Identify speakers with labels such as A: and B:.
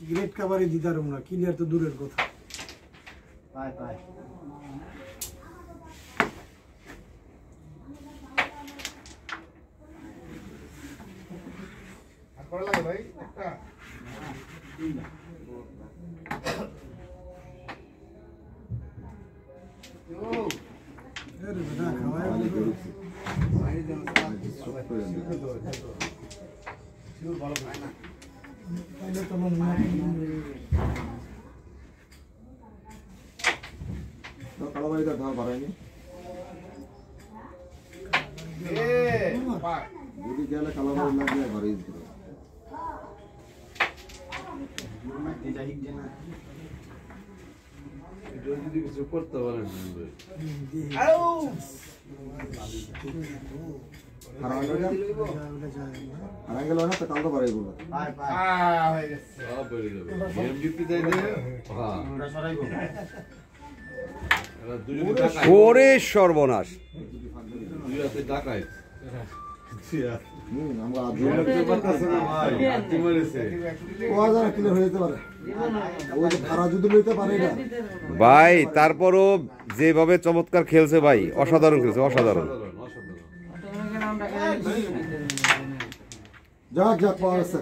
A: Great কাভারে দিতারম না, clear তো দূরের কথা।
B: ভাই একটা
C: কালাবাড়িটা ধার বাড়ায়নি যদি গেলে কালাবাড়ি লাগলে ঘরে দিতে
D: যদি কিছু করতে পারেন
C: হারাঙ্গেল হয় না তো কালকে বাড়াই বলবো
E: ওরে সর্বনাশ ভাই। তারপরও যেভাবে চমৎকার খেলছে ভাই, অসাধারণ খেলছে, অসাধারণ।
C: যাক যাক পাওয়া যাচ্ছে